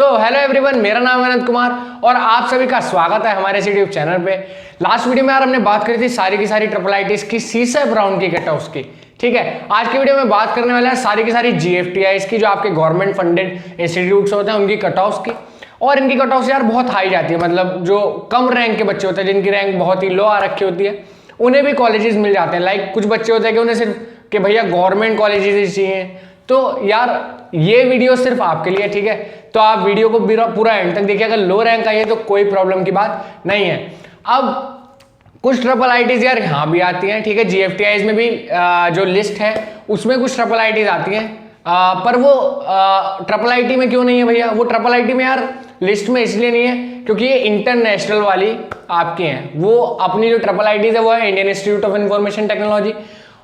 Hello everyone, मेरा नाम है अनंत कुमार और आप सभी का स्वागत है हमारे इस यूट्यूब चैनल पे। लास्ट वीडियो में यार हमने बात करी थी सारी की सारी ट्रिपल आईटीज की सीसेप राउंड की कट ऑफ्स की। ठीक है, आज की वीडियो में बात करने वाले हैं सारी की सारी जीएफटीआईज की, जो आपके गवर्नमेंट फंडेड इंस्टीट्यूट्स होते हैं उनकी कट ऑफ्स की। और इनकी कट ऑफ्स यार बहुत हाई जाती है, मतलब जो कम रैंक के बच्चे होते हैं जिनकी रैंक बहुत ही लो आ रखी होती है उन्हें भी कॉलेजेस मिल जाते हैं। लाइक कुछ बच्चे होते हैं कि उन्हें सिर्फ कि भैया गवर्नमेंट कॉलेजेस चाहिए, तो यार ये वीडियो सिर्फ आपके लिए। ठीक है, तो आप वीडियो को पूरा एंड तक देखिए। अगर लो रैंक आई है तो कोई प्रॉब्लम की बात नहीं है। अब कुछ ट्रिपल आईटीज यार यहाँ भी आती हैं, ठीक है, जीएफटीआईज में भी जो लिस्ट है उसमें कुछ ट्रिपल आईटीज आती हैं, पर वो ट्रिपल आईटी में क्यों नहीं है भैया? वो ट्रिपल आईटी में यार लिस्ट में इसलिए नहीं है क्योंकि ये इंटरनेशनल वाली आपकी हैं। वो अपनी जो ट्रिपल आईटीज है वो है Indian institute of information technology,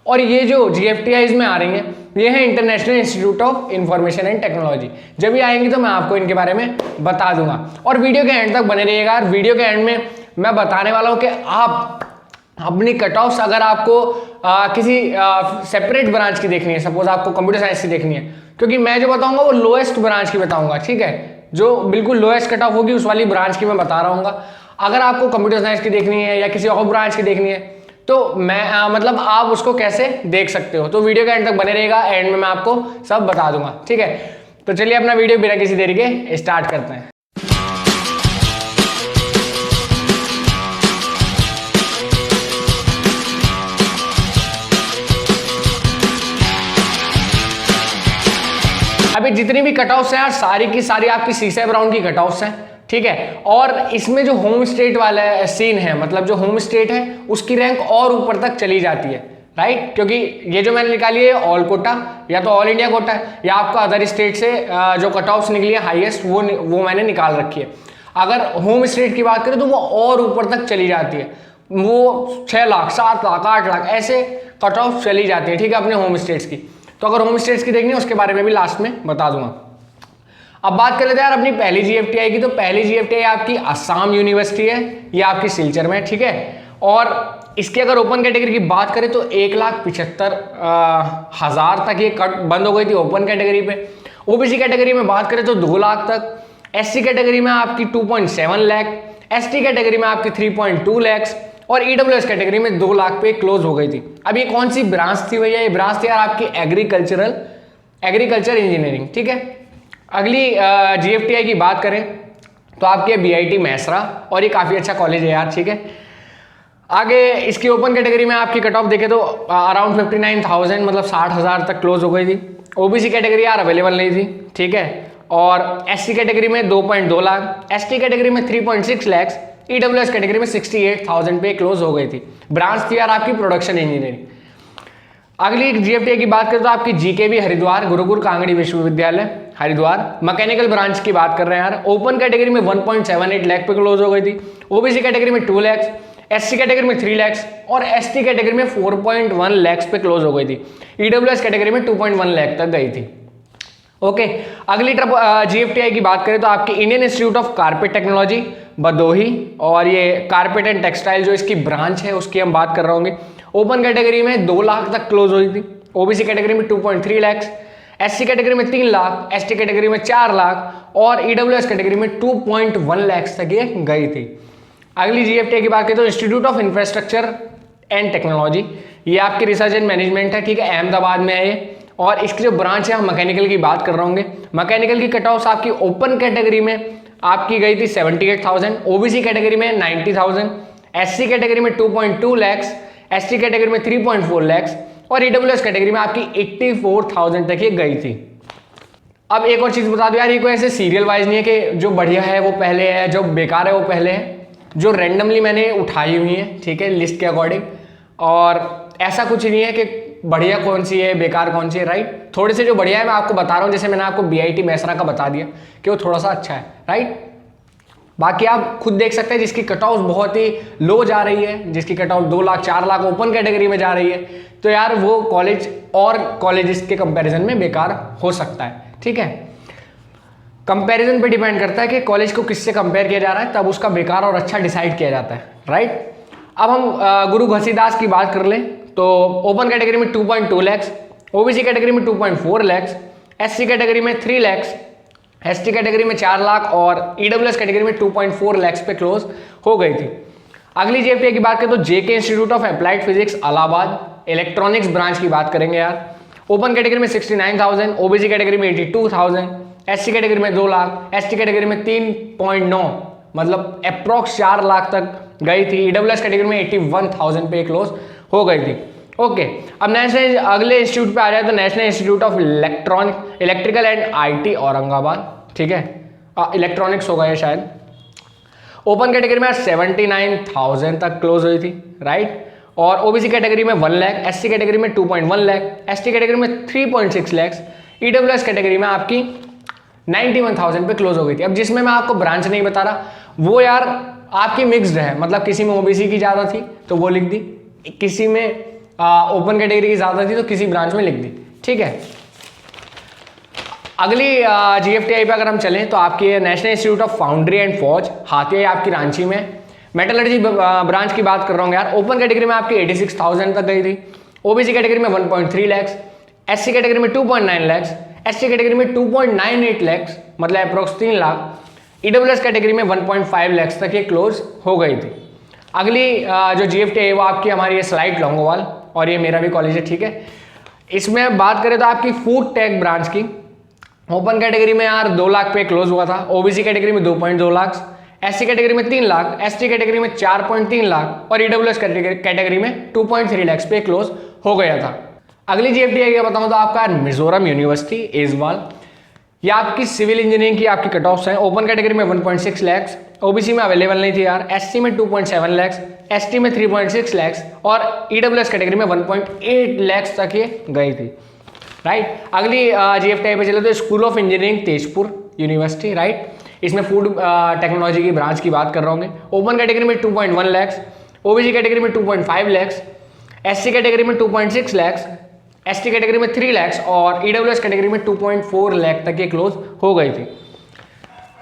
और ये जो जीएफटीआईज में आ रही हैं ये है international institute of information and technology. जब ये आएंगी तो मैं आपको इनके बारे में बता दूंगा, और वीडियो के एंड तक बने रहिएगा। और वीडियो के एंड में मैं बताने वाला हूँ कि आप अपनी कट ऑफ्स अगर आपको किसी सेपरेट ब्रांच की देखनी है, सपोज आपको कंप्यूटर साइंस की देखनी है, क्योंकि मैं जो बताऊंगा वो लोएस्ट ब्रांच की बताऊंगा। ठीक है, जो बिल्कुल लोएस्ट कट ऑफ होगी उस वाली ब्रांच की मैं बता रहा हूँ। अगर आपको कंप्यूटर साइंस की देखनी है या किसी और ब्रांच की देखनी है तो मैं मतलब आप उसको कैसे देख सकते हो, तो वीडियो के एंड तक बने रहेगा। एंड में मैं आपको सब बता दूंगा। ठीक है, तो चलिए अपना वीडियो बिना किसी देरी के स्टार्ट करते हैं। अभी जितनी भी कट ऑफ्स हैं यार सारी की सारी आपकी सीसेप राउंड की कट ऑफ्स हैं। ठीक है, और इसमें जो होम स्टेट वाला सीन है, मतलब जो होम स्टेट है उसकी रैंक और ऊपर तक चली जाती है, राइट? क्योंकि ये जो मैंने निकाली है ऑल कोटा या तो ऑल इंडिया कोटा है या आपका अदर स्टेट से जो कट ऑफ्स निकली है हाईएस्ट वो मैंने निकाल रखी है। अगर होम स्टेट की बात करें तो वो और ऊपर तक चली जाती है, वो 6 लाख 7 लाख 8 लाख ऐसे कट ऑफ चली जाती है। ठीक है, अपने होम स्टेट्स की। तो अगर होम स्टेट्स की देखनी है उसके बारे में भी लास्ट में बता दूंगा। अब बात कर लेते हैं यार अपनी पहली जीएफटीआई की। तो पहली जीएफटीआई आपकी असम यूनिवर्सिटी है, ये आपकी सिलचर में। ठीक है, और इसकी अगर ओपन कैटेगरी की बात करें तो 1,75,000 तक ये कट बंद हो गई थी ओपन कैटेगरी पे। ओबीसी कैटेगरी में बात करें तो 2 लाख तक, एससी कैटेगरी में आपकी 2.7 लाख, एसटी कैटेगरी में आपकी 3.2 लाख और ईडब्ल्यूएस कैटेगरी में 2 लाख पे क्लोज हो गई थी। अब ये कौन सी ब्रांच थी भैया? ये ब्रांच थी यार आपकी एग्रीकल्चर इंजीनियरिंग। ठीक है, अगली जीएफटीआई की बात करें तो आपकी है बीआईटी मैसरा, और ये काफ़ी अच्छा कॉलेज है यार। ठीक है, आगे इसकी ओपन कैटेगरी में आपकी कट ऑफ देखें तो अराउंड 59,000 मतलब 60,000 तक क्लोज हो गई थी। ओबीसी कैटेगरी यार अवेलेबल नहीं थी। ठीक है, और एससी कैटेगरी में 2.2 लाख, एसटी कैटेगरी में 3.6 लाख, ईडब्ल्यूएस कैटेगरी में 68,000 पे क्लोज हो गई थी। ब्रांच थी यार आपकी प्रोडक्शन इंजीनियरिंग। अगली जीएफटीआई की बात करें तो आपकी जीकेवी हरिद्वार, गुरुकुल कांगड़ी विश्वविद्यालय हरिद्वार, मैकेनिकल ब्रांच की बात कर रहे हैं यार। ओपन कैटेगरी में 1.78 लाख पे क्लोज हो गई थी, ओबीसी कैटेगरी में 2 लाख, एससी कैटेगरी में 3 लाख और एसटी कैटेगरी में 4.1 लाख पे क्लोज हो गई थी। ईडब्ल्यूएस कैटेगरी में 2.1 लाख तक गई थी। ओके, अगली जीएफटीआई की बात करें तो आपकी Indian institute of carpet technology Bhadohi, और ये कारपेट एंड टेक्सटाइल जो इसकी ब्रांच है उसकी हम बात कर रहे होंगे। ओपन कैटेगरी में 2 लाख तक क्लोज हुई थी, ओबीसी कैटेगरी में 2.3 लाख, एससी कैटेगरी में 3 लाख, एसटी कैटेगरी में 4 लाख और ईडब्ल्यूएस कैटेगरी में 2.1 लाख तक ये गई थी। अगली जीएफटीआई की बात करें तो institute of infrastructure and technology, ये आपकी रिसर्च एंड मैनेजमेंट है। ठीक है, अहमदाबाद में है ये, और इसकी जो ब्रांच है हम मैकेनिकल की बात कर रहे होंगे। मैकेनिकल की कट ऑफ्स आपकी ओपन कैटेगरी में आपकी गई थी 78,000, ओबीसी कैटेगरी में 90,000, एससी कैटेगरी में 2.2 लाख, एसटी कैटेगरी में 3.4 लाख और ईडब्ल्यूएस कैटेगरी में आपकी 84,000 तक ये गई थी। अब एक और चीज बता दो यार, ये कोई ऐसे सीरियल वाइज नहीं है कि जो बढ़िया है वो पहले है, जो बेकार है वो पहले है, जो रैंडमली मैंने उठाई हुई है। ठीक है, लिस्ट के अकॉर्डिंग, और ऐसा कुछ नहीं है कि बढ़िया कौन सी है बेकार कौन सी है, राइट? थोड़े से जो बढ़िया है मैं आपको बता रहा हूँ, जैसे मैंने आपको बीआईटी मैसरा का बता दिया कि वो थोड़ा सा अच्छा है, राइट? बाकी आप खुद देख सकते हैं जिसकी कट ऑफ बहुत ही लो जा रही है, जिसकी cut off 2 lakh 4 lakh open category में जा रही है, तो यार वो कॉलेज और कॉलेजेस के कंपैरिजन में बेकार हो सकता है। ठीक है, कंपैरिजन पे डिपेंड करता है कि कॉलेज को किससे कंपेयर किया जा रहा है, तब उसका बेकार और अच्छा डिसाइड किया जाता है, राइट? अब हम गुरु घसीदास की बात कर लें तो ओपन कैटेगरी में 2.2 लाख, ओबीसी कैटेगरी में 2.4 लाख, एससी कैटेगरी में 3 लाख, एसटी कैटेगरी में 4 लाख और ईडब्ल्यूएस कैटेगरी में 2.4 लाख पे क्लोज हो गई थी। अगली जीएफटीआई की बात करें तो JK institute of applied physics Allahabad electronics branch की बात करेंगे यार। ओपन कैटेगरी में 69,000, ओबीसी कैटेगरी में 82,000, एससी कैटेगरी में 2 लाख, एसटी कैटेगरी में 3.9 मतलब अप्रोक्स 4 लाख तक गई थी। ईडब्ल्यूएस कैटेगरी में 81,000 पे क्लोज हो गई थी। ओके, अब नेशनल अगले इंस्टीट्यूट पे आ जाए तो national institute of electrical and IT Aurangabad, ठीक है, इलेक्ट्रॉनिक्स होगा ये शायद। ओपन कैटेगरी में 79,000 तक क्लोज हुई थी, राइट। और ओबीसी कैटेगरी में 1 लाख, एससी कैटेगरी में 2.1 लाख, एसटी कैटेगरी में 3.6 लाख, ईडब्ल्यूएस कैटेगरी में आपकी 91,000 पे क्लोज हो गई थी। अब जिसमें मैं आपको ब्रांच नहीं बता रहा वो यार आपकी मिक्स्ड है, मतलब किसी में ओबीसी की ज़्यादा थी तो वो लिख दी, किसी में ओपन कैटेगरी की ज़्यादा थी तो किसी ब्रांच में लिख दी, ठीक है। अगली जीएफटीआई पे अगर हम चलें तो आपकी national institute of foundry and forge Hatia आपकी रांची में। मेटलर्जी ब्रांच की बात कर रहा हूँ यार। ओपन कैटेगरी में आपकी 86,000 तक गई थी, ओबीसी कैटेगरी में 1.3 लाख, एससी कैटेगरी में 2.9 लाख, एसटी कैटेगरी में 2.98 लाख मतलब अप्रोक्स 3 लाख, ईडब्ल्यूएस कैटेगरी में 1.5 लाख तक ये क्लोज हो गई थी। अगली जो जीएफटीआई है वो आपकी हमारी स्लाइड लॉन्गोवाल और ये मेरा भी कॉलेज है, ठीक है। इसमें बात करें तो आपकी फूड टेक ब्रांच की ओपन कैटेगरी में यार 2 लाख पे क्लोज हुआ था, ओबीसी कैटेगरी में 2.2 लाख, एससी कैटेगरी में 3 लाख, एसटी कैटेगरी में 4.3 लाख और ईडब्ल्यूएस कैटेगरी में 2.3 लाख पे क्लोज हो गया था। अगली जीएफटीआई क्या बताऊं तो आपका मिजोरम यूनिवर्सिटी एजवाल, ये आपकी सिविल इंजीनियरिंग की आपकी कट ऑफ्स हैं। ओपन कैटेगरी में 1.6 लाख, ओबीसी में अवेलेबल नहीं थी यार, एससी में 2.7 लाख, एसटी में 3.6 लाख और ईडब्ल्यूएस कैटेगरी में 1.8 लाख तक ये गई थी, राइट। अगली जीएफटीआई पे चले तो school of engineering Tezpur university, right. इसमें फूड टेक्नोलॉजी की ब्रांच की बात कर रहा हूँ। ओपन कैटेगरी में 2.1 लाख, ओबीसी कैटेगरी में 2.5 लाख, एससी कैटेगरी में 2.6 लाख, एसटी कैटेगरी में 3 लाख और ईडब्ल्यूएस कैटेगरी में 2.4 लाख तक ये क्लोज हो गई थी।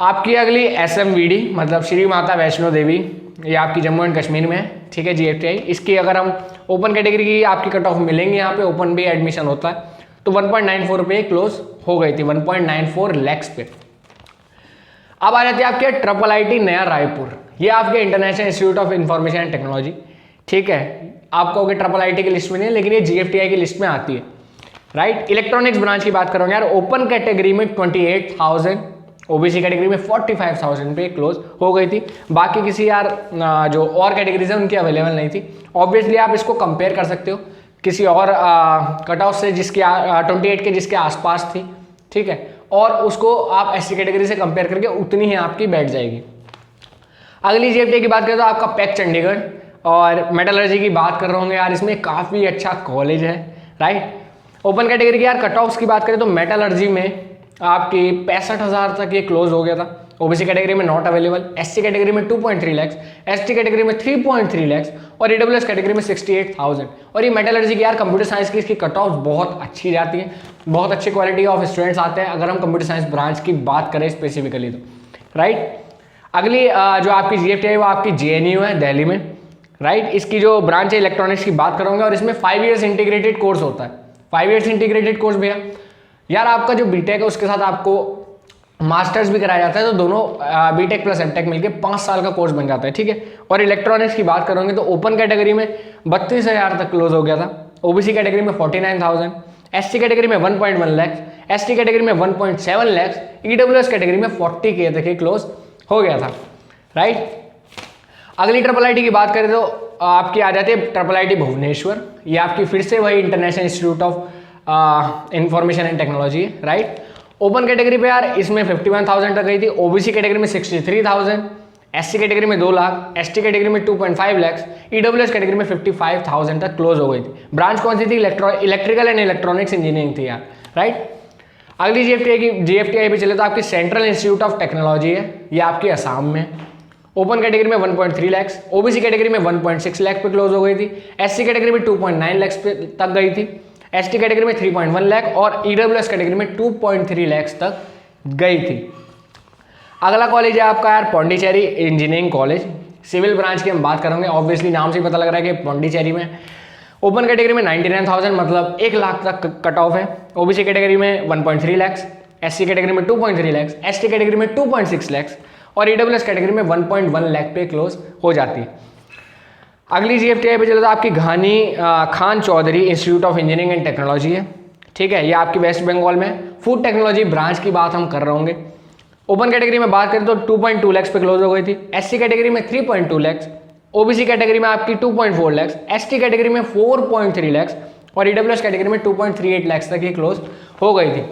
आपकी अगली एसएमवीडी मतलब श्री माता वैष्णो देवी, ये आपकी जम्मू एंड कश्मीर में है, ठीक है जीएफटीआई। इसकी अगर हम ओपन कैटेगरी की आपकी कट ऑफ मिलेंगे, यहाँ पे ओपन भी एडमिशन होता है, तो 1.94 पे क्लोज हो गई थी, 1.94 लाख पे। अब आ जाती है आपके ट्रिपल आईटी नया रायपुर, ये आपके international institute of information and technology, ठीक है। आप कहोगे ट्रिपल आईटी की लिस्ट में नहीं है, लेकिन ये जीएफटीआई की लिस्ट में आती है, राइट। इलेक्ट्रॉनिक्स ब्रांच की बात करोगे यार, ओपन कैटेगरी में 28,000, ओबीसी कैटेगरी में 45,000 पे क्लोज हो गई थी। बाकी किसी यार जो और कैटेगरीज है उनकी अवेलेबल नहीं थी। ऑब्वियसली आप इसको कंपेयर कर सकते हो किसी और कट ऑफ से जिसकी 28 के जिसके आसपास थी, ठीक है, और उसको आप एससी कैटेगरी से कंपेयर करके उतनी ही आपकी बैठ जाएगी। अगली जीएफटीआई की बात करें तो आपका पैक चंडीगढ़ और मेटलर्जी की बात कर रहे होंगे यार, इसमें काफ़ी अच्छा कॉलेज है, राइट। ओपन कैटेगरी की यार कट ऑफ्स की बात करें तो मेटलर्जी में आपकी 65,000 तक ये क्लोज हो गया था। ओबीसी कैटेगरी में नॉट अवेलेबल, एससी कैटेगरी में 2.3 लाख, एसटी कैटेगरी में 3.3 लाख और ईडब्ल्यूएस कैटेगरी में 68,000। और ये मेटलर्जी की यार कंप्यूटर साइंस की इसकी कट ऑफ बहुत अच्छी जाती है, बहुत अच्छी क्वालिटी ऑफ स्टूडेंट्स आते हैं अगर हम कंप्यूटर साइंस ब्रांच की बात करें स्पेसिफिकली तो, राइट। अगली जो आपकी जीएफटीआई वो आपकी जेएनयू है दिल्ली में, राइट। इसकी जो ब्रांच है इलेक्ट्रॉनिक्स की बात करूँगा और इसमें 5 ईयर्स इंटीग्रेटेड कोर्स होता है। 5 ईयर्स इंटीग्रेटेड कोर्स भैया यार आपका जो बीटेक है उसके साथ आपको मास्टर्स भी कराया जाता है, तो दोनों बीटेक प्लस एमटेक मिलके 5 साल का कोर्स बन जाता है, ठीक है। और इलेक्ट्रॉनिक्स की बात करोगे तो ओपन कैटेगरी में 32,000 तक क्लोज हो गया था, ओबीसी कैटेगरी में 49,000, एससी कैटेगरी में 1.1 लाख, एसटी कैटेगरी में 1.7 लाख, ईडब्ल्यूएस कैटेगरी में 40K तक क्लोज हो गया था, राइट। अगली ट्रिपल आईटी की बात करें तो आपकी आ जाती है ट्रिपल आईटी भुवनेश्वर, ये आपकी फिर से वही international institute of information and technology है, राइट। ओपन कैटेगरी पे यार इसमें 51,000 तक गई थी, ओबीसी कैटेगरी में 63,000, एससी कैटेगरी में 2 लाख, एसटी कैटेगरी में 2.5 लाख, ईडब्ल्यूएस कैटेगरी में 55,000 तक क्लोज हो गई थी। ब्रांच कौन सी थी? इलेक्ट्रिकल एंड इलेक्ट्रॉनिक्स इंजीनियरिंग थी यार, राइट। अगली जीएफटीआई पे चले तो आपकी सेंट्रल इंस्टीट्यूट ऑफ टेक्नोलॉजी है, ये आपकी असम में। ओपन कैटेगरी में 1.3 लाख, ओबीसी कैटेगरी में 1.6 लाख पे क्लोज हो गई थी, एससी कैटेगरी में 2.9 लाख पे तक गई थी, एसटी कैटेगरी में 3.1 लाख और ईडब्ल्यूएस कैटेगरी में 2.3 लाख तक गई थी। अगला कॉलेज है आपका यार Pondicherry engineering college, civil branch की हम बात करेंगे। ऑब्वियसली नाम से ही पता लग रहा है कि पौंडीचेरी में। ओपन कैटेगरी में 99,000 मतलब 1 लाख तक कट ऑफ है, ओबीसी कैटेगरी में 1.3 लाख, SC कैटेगरी में 2.3 लाख, ST कैटेगरी में 2.6 लाख और EWS कैटेगरी में 1.1 लाख पे क्लोज हो जाती है। अगली GFTI पे चलो तो आपकी Khan Chaudhary institute of engineering and technology है, ठीक है, ये आपकी वेस्ट बंगाल में फूड टेक्नोलॉजी ब्रांच की बात हम कर रहे होंगे। ओपन कैटेगरी में बात करें तो 2.2 लाख पे क्लोज हो गई थी, SC कैटेगरी में 3.2 लाख, OBC कैटेगरी में आपकी 2.4 लाख, ST कैटेगरी में 4.3 लाख और EWS कैटेगरी में 2.38 लाख तक ये क्लोज हो गई थी।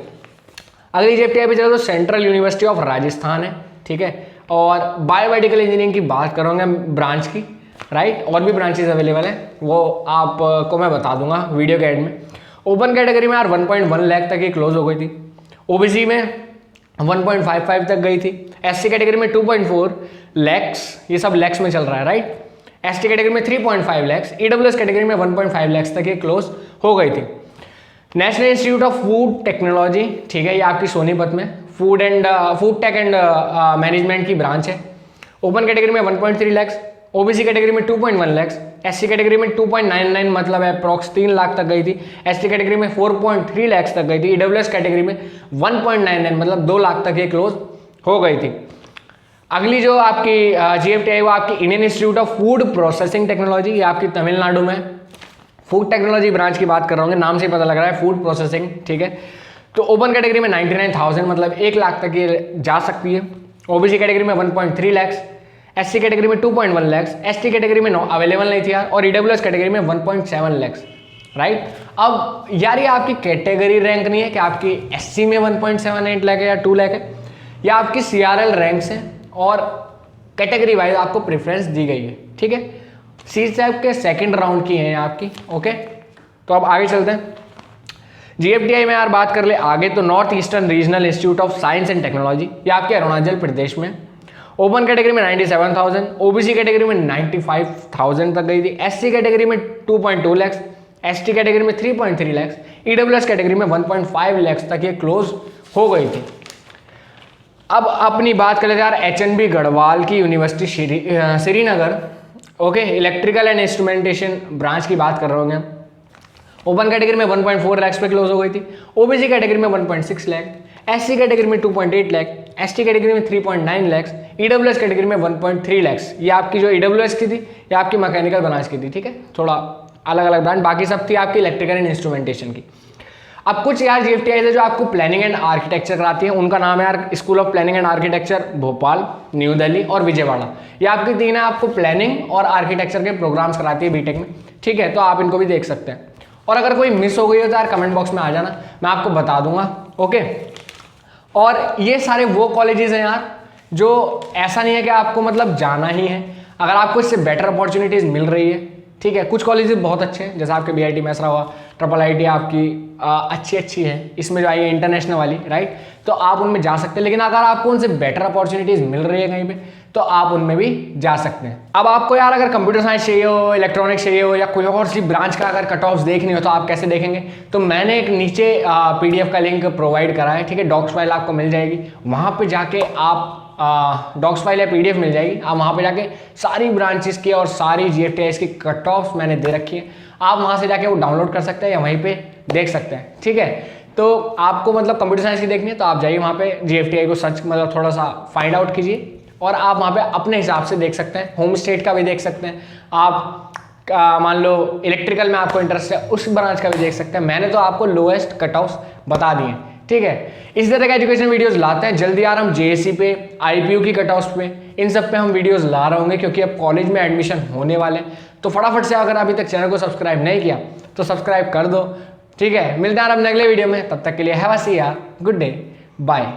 अगली GFTI पे चलो तो सेंट्रल यूनिवर्सिटी ऑफ राजस्थान है, ठीक है, और बायोमेडिकल इंजीनियरिंग की बात करोगे ब्रांच की, राइट, और भी ब्रांचेस अवेलेबल हैं, वो आपको मैं बता दूंगा वीडियो के एंड में। ओपन कैटेगरी में यार 1.1 लाख तक ये क्लोज हो गई थी, OBC में 1.55 तक गई थी, SC कैटेगरी में 2.4 लैक्स, ये सब लैक्स में चल रहा है, राइट, ST कैटेगरी में 3.5 लैक्स, EWS कैटेगरी में 1.5 लैक्स तक ये क्लोज हो गई थी। National institute of food technology, ठीक है, ये आपकी सोनीपत में फूड टेक एंड मैनेजमेंट की ब्रांच है। ओपन कैटेगरी में 1.3 लैक्स, OBC कैटेगरी में 2.1 लैक्स, SC कैटेगरी में 2.99 मतलब अप्रॉक्स 3 लाख तक गई थी, ST कैटेगरी में 4.3 लैक्स तक गई थी, EWS कैटेगरी में 1.99 मतलब 2 लाख तक ये क्लोज हो गई थी। अगली जो आपकी GFTI वो आपकी Indian institute of food processing technology, ये आपकी तमिलनाडु में फूड टेक्नोलॉजी ब्रांच की बात कर रहा हूँ, नाम से पता लग रहा है फूड प्रोसेसिंग, ठीक है। तो ओपन कैटेगरी में 99,000 मतलब 1 लाख तक ये जा सकती है, OBC कैटेगरी में 1.3 लैक्स, SC कैटेगरी में 2.1 लैक्स, ST कैटेगरी में अवेलेबल नहीं थी यार, और EWS कैटेगरी में 1.7 लैक्स, राइट। अब यार ये आपकी कैटेगरी रैंक नहीं है कि आपकी SC में 1.78 लाख है या 2 लाख है, या आपकी CRL रैंक्स हैं और कैटेगरी वाइज आपको प्रेफरेंस दी गई है, ठीक है। CSAT के सेकंड राउंड की हैं आपकी, ओके। तो अब आगे चलते हैं। GFTI में यार बात कर ले आगे तो north eastern regional institute of science and technology, ये आपके अरुणाचल प्रदेश में। ओपन कैटेगरी में 97,000, OBC कैटेगरी में 95,000 तक गई थी, SC कैटेगरी में 2.2 लैक्स, ST कैटेगरी में 3.3 लैक्स, EWS कैटेगरी में 1.5 लैक्स तक ये क्लोज हो गई थी। अब अपनी बात करें यार HNB गढ़वाल की university Srinagar, okay, electrical and instrumentation branch की बात कर रहे होंगे। ओपन कैटेगरी में 1.4 लैक्स पे क्लोज हो गई थी, OBC कैटेगरी में 1.6 लाख, SC कैटेगरी में 2.8 लाख, ST कैटेगरी में 3.9 लैक्स, EWS कैटेगरी में 1.3 लैक्स। ये आपकी जो EWS की थी ये आपकी मैकेनिकल ब्रांच की थी, ठीक है, थोड़ा अलग अलग ब्रांच, बाकी सब थी आपकी इलेक्ट्रिकल एंड इंस्ट्रूमेंटेशन की। अब कुछ यार GFTI है जो आपको प्लानिंग एंड आर्किटेक्चर कराती है, उनका नाम है यार school of planning and architecture Bhopal, new Delhi और विजयवाड़ा। ये आपकी तीन है, आपको प्लानिंग और आर्किटेक्चर के प्रोग्राम्स कराती है बीटेक में, ठीक है, तो आप इनको भी देख सकते हैं। और अगर कोई मिस हो गई हो तो यार कमेंट बॉक्स में आ जाना, मैं आपको बता दूंगा, ओके। और ये सारे वो कॉलेजेस हैं यार जो ऐसा नहीं है कि आपको मतलब जाना ही है, अगर आपको इससे बेटर अपॉर्चुनिटीज़ मिल रही है, ठीक है। कुछ कॉलेजेस बहुत अच्छे हैं, जैसे आपके BIT मैसरा हुआ, IIIT आपकी अच्छी है, इसमें जो आई है इंटरनेशनल वाली, राइट, तो आप उनमें जा सकते हैं। लेकिन अगर आपको उनसे बेटर अपॉर्चुनिटीज़ मिल रही है कहीं पे तो आप उनमें भी जा सकते हैं। अब आपको यार अगर कंप्यूटर साइंस चाहिए हो, इलेक्ट्रॉनिक्स चाहिए हो, या कोई और सी ब्रांच का अगर कट ऑफ्स देखनी हो तो आप कैसे देखेंगे, तो मैंने एक नीचे PDF का लिंक प्रोवाइड करा है, ठीक है, डॉक्स फाइल आपको मिल जाएगी, वहाँ पर जाके आप डॉक्स फाइल या PDF मिल जाएगी, आप वहाँ पे जाके सारी ब्रांचेस की और सारी GFTI की कट ऑफ्स मैंने दे रखी है, आप वहाँ से जाके वो डाउनलोड कर सकते हैं या वहीं पे देख सकते हैं, ठीक है। तो आपको मतलब कंप्यूटर साइंस की देखनी है तो आप जाइए वहाँ पे GFTI को सर्च मतलब थोड़ा सा फाइंड आउट कीजिए और आप वहाँ पे अपने हिसाब से देख सकते हैं, होम स्टेट का भी देख सकते हैं आप, मान लो इलेक्ट्रिकल में आपको इंटरेस्ट है उस ब्रांच का भी देख सकते हैं। मैंने तो आपको लोएस्ट कट ऑफ्स बता दिए, ठीक है। इस तरह के एजुकेशन वीडियोस लाते हैं जल्दी यार हम JSC पे, IPU की कट ऑफ्स पे, इन सब पे हम वीडियोस ला रहे होंगे क्योंकि अब कॉलेज में एडमिशन होने वाले हैं। तो फटाफट से अगर अभी तक चैनल को सब्सक्राइब नहीं किया तो सब्सक्राइब कर दो, ठीक है। मिलते हैं यार अपने अगले वीडियो में, तब तक के लिए हैव अ सी यार, गुड डे, बाय।